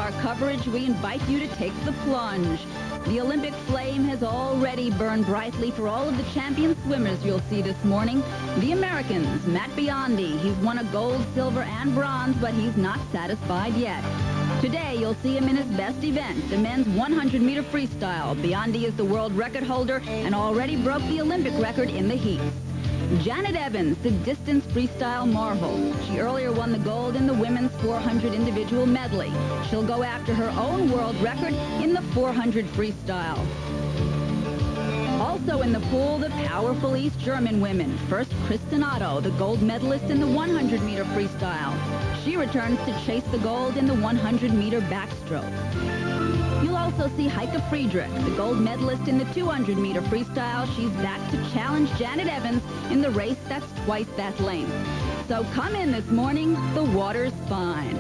our coverage, we invite you to take the plunge. The Olympic flame has already burned brightly for all of the champion swimmers you'll see this morning. The Americans, Matt Biondi. He's won a gold, silver, and bronze, but he's not satisfied yet. Today, you'll see him in his best event, the men's 100-meter freestyle. Biondi is the world record holder and already broke the Olympic record in the heats. Janet Evans, the distance freestyle marvel. She earlier won the gold in the women's 400 individual medley. She'll go after her own world record in the 400 freestyle. Also in the pool, the powerful East German women. First, Kristen Otto, the gold medalist in the 100-meter freestyle. She returns to chase the gold in the 100-meter backstroke. You'll also see Heike Friedrich, the gold medalist in the 200-meter freestyle. She's back to challenge Janet Evans in the race that's twice that length. So come in this morning, the water's fine.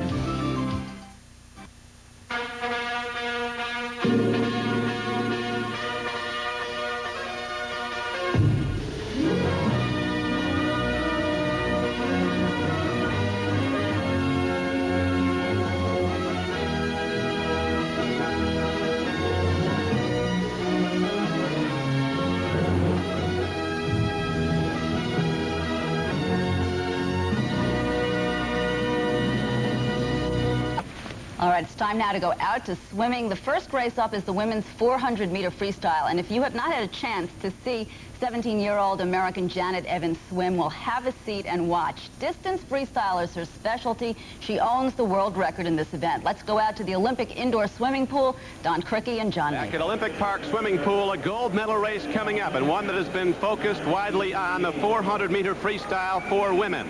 All right, it's time now to go out to swimming. The first race up is the women's 400-meter freestyle. And if you have not had a chance to see 17-year-old American Janet Evans swim, well, have a seat and watch. Distance freestyle is her specialty. She owns the world record in this event. Let's go out to the Olympic indoor swimming pool. Don Crickey and John Back Baker. at Olympic Park Swimming Pool, a gold medal race coming up, and one that has been focused widely on the 400-meter freestyle for women.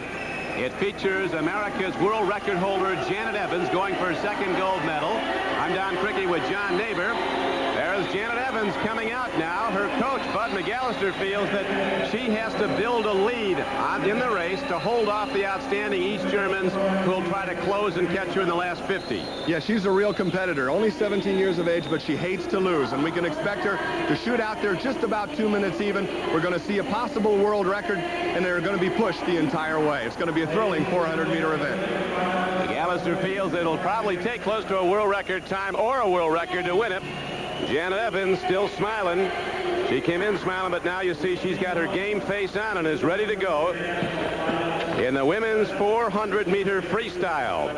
It features America's world record holder, Janet Evans, going for her second gold medal. I'm Don Crickey with John Neighbor. There's Janet Evans coming out now. Her coach, Bud McAllister, feels that she has to build a lead in the race to hold off the outstanding East Germans who will try to close and catch her in the last 50. Yeah, she's a real competitor. Only 17 years of age, but she hates to lose. And we can expect her to shoot out there just about 2 minutes even. We're going to see a possible world record, and they're going to be pushed the entire way. It's going to be a thrilling 400-meter event. McAllister feels it'll probably take close to a world record time or a world record to win it. Janet Evans still smiling. She came in smiling, but now you see she's got her game face on and is ready to go in the women's 400-meter freestyle.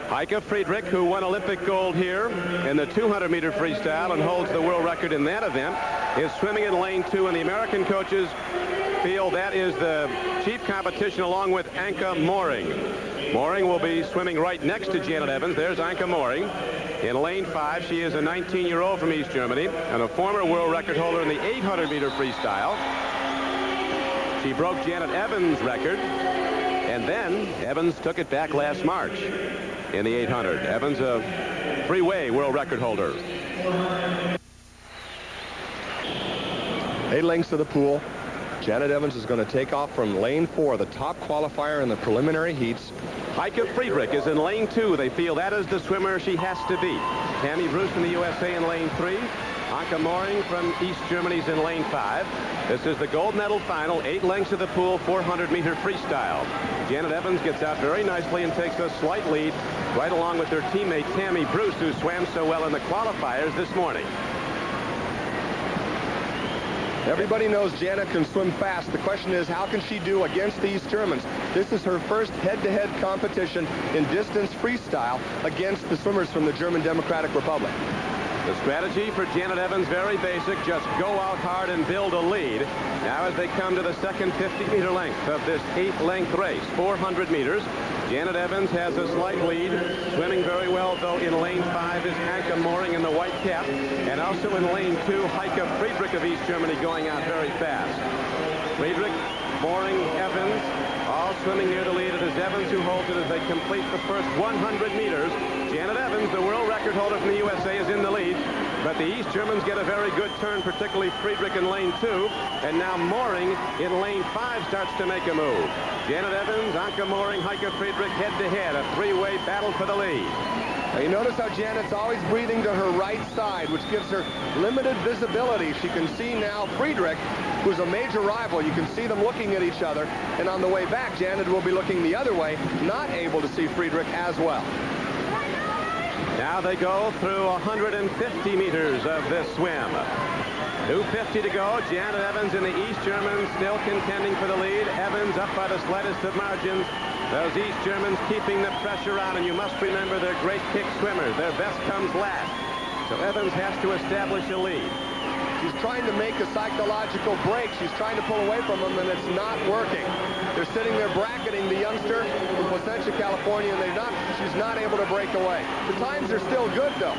Heike Friedrich, who won Olympic gold here in the 200-meter freestyle and holds the world record in that event, is swimming in lane 2, and the American coaches feel that is the chief competition along with Anke Moring. Moring will be swimming right next to Janet Evans. There's Anke Moring. In lane 5, she is a 19-year-old from East Germany and a former world record holder in the 800-meter freestyle. She broke Janet Evans' record, and then Evans took it back last March in the 800. Evans, a three-way world record holder. 8 lengths of the pool. Janet Evans is going to take off from lane 4, the top qualifier in the preliminary heats. Heike Friedrich is in lane 2. They feel that is the swimmer she has to beat. Tammy Bruce from the USA in lane 3. Anke Moring from East Germany's in lane 5. This is the gold medal final, 8 lengths of the pool, 400-meter freestyle. Janet Evans gets out very nicely and takes a slight lead right along with her teammate Tammy Bruce, who swam so well in the qualifiers this morning. Everybody knows Janet can swim fast. The question is, how can she do against these Germans? This is her first head-to-head competition in distance freestyle against the swimmers from the German Democratic Republic. The strategy for Janet Evans, very basic. Just go out hard and build a lead. Now as they come to the second 50-meter length of this 8-length race, 400 meters, Janet Evans has a slight lead. Swimming very well, though, in lane 5 is Anke Moring in the white cap. And also in lane 2, Heike Friedrich of East Germany going out very fast. Friedrich, Moring, Evans, all swimming near the lead. It is Evans who holds it as they complete the first 100 meters. Janet Evans, the world record holder from the USA, is in the lead. But the East Germans get a very good turn, particularly Friedrich in lane 2. And now Moring in lane 5 starts to make a move. Janet Evans, Anke Moring, Heike Friedrich head-to-head, a three-way battle for the lead. Now you notice how Janet's always breathing to her right side, which gives her limited visibility. She can see now Friedrich, who's a major rival. You can see them looking at each other. And on the way back, Janet will be looking the other way, not able to see Friedrich as well. Now they go through 150 meters of this swim. 2:50 to go. Janet Evans in the East Germans still contending for the lead. Evans up by the slightest of margins. Those East Germans keeping the pressure on, and you must remember they're great kick swimmers. Their best comes last. So Evans has to establish a lead. She's trying to make a psychological break. She's trying to pull away from them, and it's not working. They're sitting there bracketing the youngster from Placentia, California, and she's not able to break away. The times are still good, though.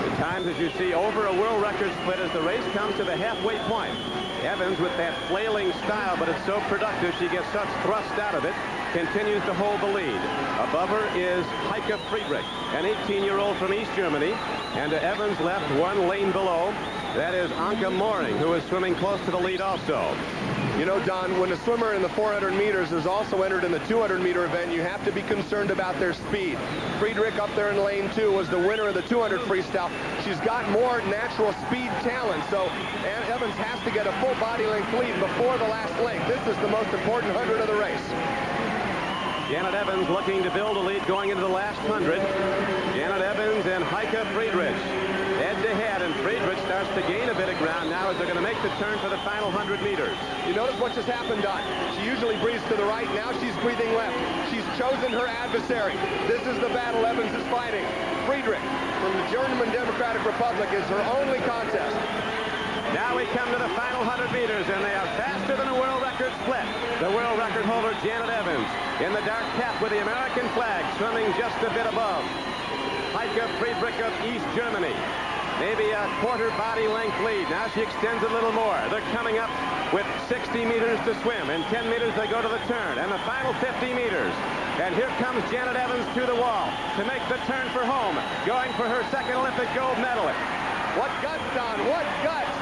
The times, as you see, over a world record split as the race comes to the halfway point. Evans with that flailing style, but it's so productive. She gets such thrust out of it. Continues to hold the lead. Above her is Heike Friedrich, an 18-year-old from East Germany. And to Evans left, one lane below. That is Anke Moring, who is swimming close to the lead also. You know, Don, when a swimmer in the 400 meters is also entered in the 200-meter event, you have to be concerned about their speed. Friedrich up there in lane 2 was the winner of the 200 freestyle. She's got more natural speed talent, so Evans has to get a full body length lead before the last leg. This is the most important 100 of the race. Janet Evans looking to build a lead going into the last 100. Janet Evans and Heike Friedrich head-to-head, and Friedrich starts to gain a bit of ground now as they're going to make the turn for the final 100 meters. You notice what just happened, Don. She usually breathes to the right. Now she's breathing left. She's chosen her adversary. This is the battle Evans is fighting. Friedrich from the German Democratic Republic is her only contest. Now we come to the final 100 meters, and they are faster than a world record split. The world record holder, Janet Evans, in the dark cap with the American flag, swimming just a bit above. Heike Friedrich of East Germany. Maybe a quarter body length lead. Now she extends a little more. They're coming up with 60 meters to swim. In 10 meters, they go to the turn. And the final 50 meters. And here comes Janet Evans to the wall to make the turn for home, going for her second Olympic gold medal. What guts, Don? What guts?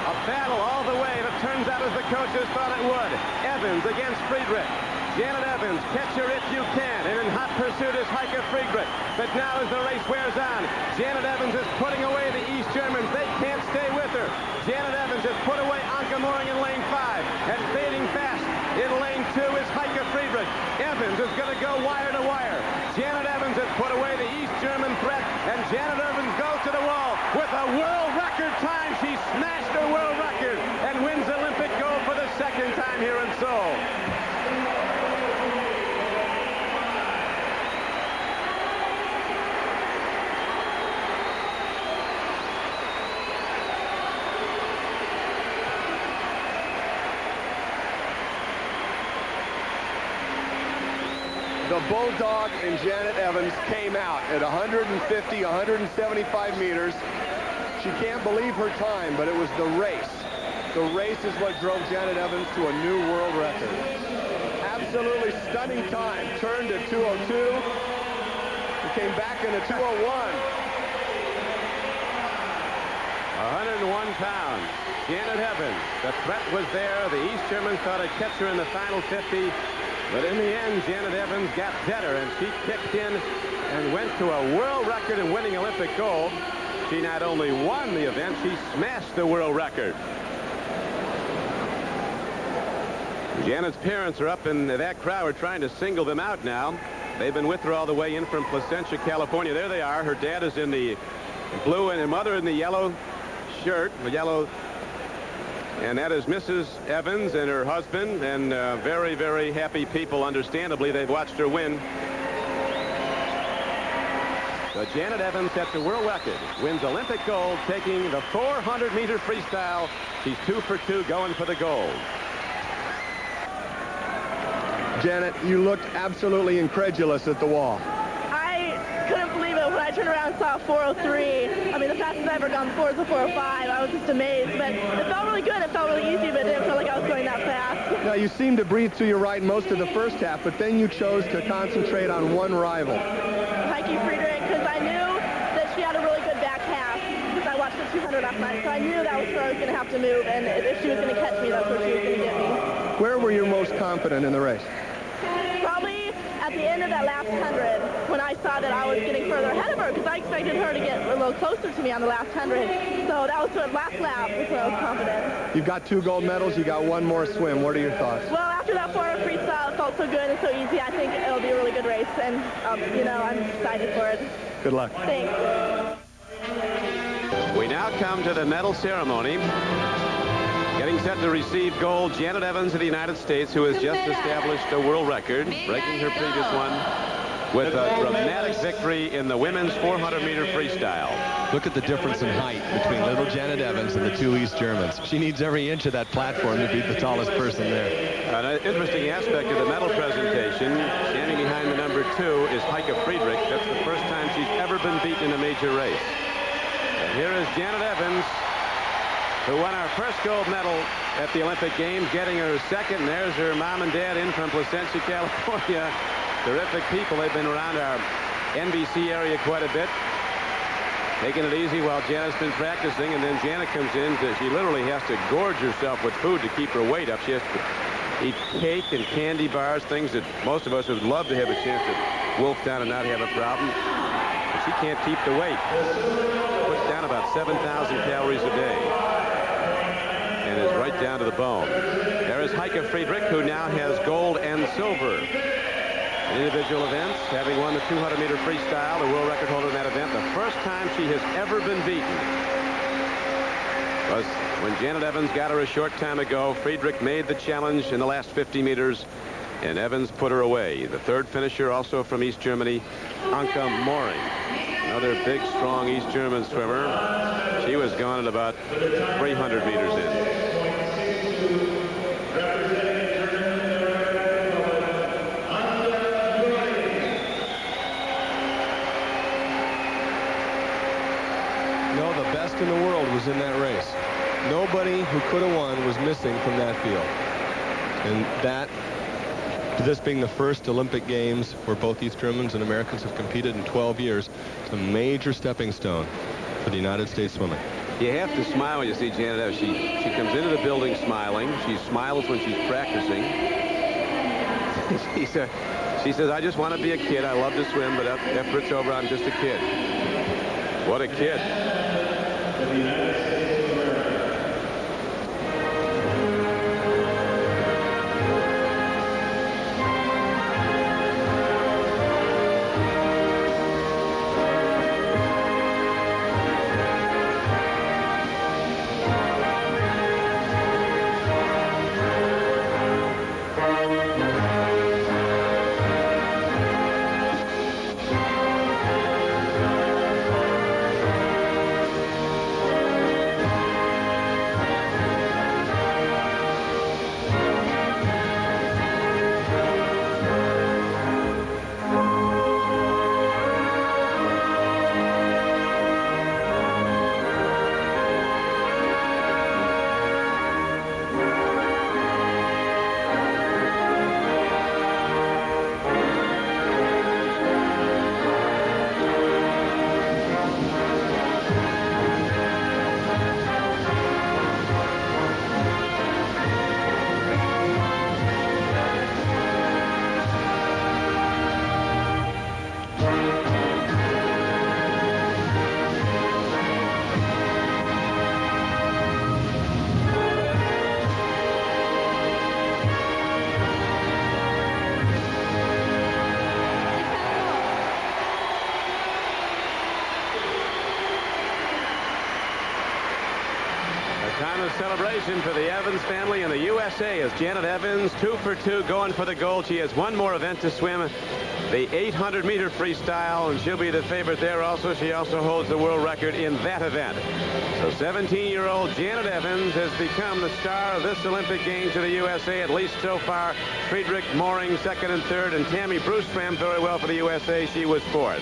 A battle all the way, but turns out as the coaches thought it would. Evans against Friedrich. Janet Evans, catch her if you can. And in hot pursuit is Heike Friedrich. But now as the race wears on, Janet Evans is putting away the East Germans. They can't stay with her. Janet Evans has put away Anke Moring in lane 5. And fading fast in lane 2 is Heike Friedrich. Evans is going to go wire to wire. Janet Evans has put away the East German threat. And Janet Evans goes to the wall with a world record time. She smashed her world record and wins Olympic gold for the second time here in Seoul. The Bulldog and Janet Evans came out at 150, 175 meters. She can't believe her time, but it was the race. The race is what drove Janet Evans to a new world record. Absolutely stunning time. Turned at 2:02. He came back into 2:01. 101 pounds. Janet Evans. The threat was there. The East Germans thought I'd catch her in the final 50. But in the end, Janet Evans got better, and she kicked in and went to a world record in winning Olympic gold. She not only won the event, she smashed the world record. Janet's parents are up in that crowd. We're trying to single them out now. They've been with her all the way in from Placentia, California. There they are. Her dad is in the blue and her mother in the yellow shirt, the yellow. And that is Mrs. Evans and her husband, and very, very happy people, understandably. They've watched her win. So Janet Evans sets a world record, wins Olympic gold, taking the 400-meter freestyle. She's 2 for 2 going for the gold. Janet, you looked absolutely incredulous at the wall. Couldn't believe it when I turned around and saw 4:03. I mean, the fastest I've ever gone before is a 4:05. I was just amazed, but it felt really good. It felt really easy, but it didn't feel like I was going that fast. Now, you seemed to breathe to your right most of the first half, but then you chose to concentrate on one rival. Heike Friedrich, because I knew that she had a really good back half, because I watched the 200 last night, so I knew that was where I was going to have to move, and if she was going to catch me, that's where she was going to get me. Where were you most confident in the race? Probably at the end of that last 100. when I saw that I was getting further ahead of her, because I expected her to get a little closer to me on the last 100. So that was the last lap, was when I was confident. You've got 2 gold medals. You got 1 more swim. What are your thoughts? Well, after that 400 freestyle, it felt so good and so easy. I think it'll be a really good race, and you know, I'm excited for it. Good luck. Thanks. We now come to the medal ceremony. Getting set to receive gold, Janet Evans of the United States, who has just established a world record, breaking her previous one with a dramatic victory in the women's 400-meter freestyle. Look at the difference in height between little Janet Evans and the 2 East Germans. She needs every inch of that platform to beat the tallest person there. An interesting aspect of the medal presentation, standing behind the number 2 is Heike Friedrich. That's the first time she's ever been beaten in a major race. And here is Janet Evans, who won our first gold medal at the Olympic Games, getting her second. And there's her mom and dad in from Placentia, California. Terrific people. They've been around our NBC area quite a bit, taking it easy while Janet's been practicing. And then Janet comes in. She literally has to gorge herself with food to keep her weight up. She has to eat cake and candy bars, things that most of us would love to have a chance to wolf down and not have a problem. But she can't keep the weight. Puts down about 7,000 calories a day and is right down to the bone. There is Heike Friedrich, who now has gold and silver in individual events, having won the 200-meter freestyle, the world record holder in that event. The first time she has ever been beaten was when Janet Evans got her a short time ago. Friedrich made the challenge in the last 50 meters, and Evans put her away. The third finisher, also from East Germany, Anke Moring, another big, strong East German swimmer. She was gone at about 300 meters in. In the world was in that race. Nobody who could have won was missing from that field. And that, this being the first Olympic Games where both East Germans and Americans have competed in 12 years, it's a major stepping stone for the United States swimming. You have to smile when you see Janet Evans. She comes into the building smiling. She smiles when she's practicing. She says, I just want to be a kid. I love to swim, but after it's over, I'm just a kid. What a kid. Time of celebration for the Evans family and the USA as Janet Evans, 2 for 2, going for the gold. She has one more event to swim, the 800-meter freestyle, and she'll be the favorite there also. She also holds the world record in that event. So 17-year-old Janet Evans has become the star of this Olympic Games for the USA, at least so far. Friedrich, Moring, second and third, and Tammy Bruce swam very well for the USA. She was fourth.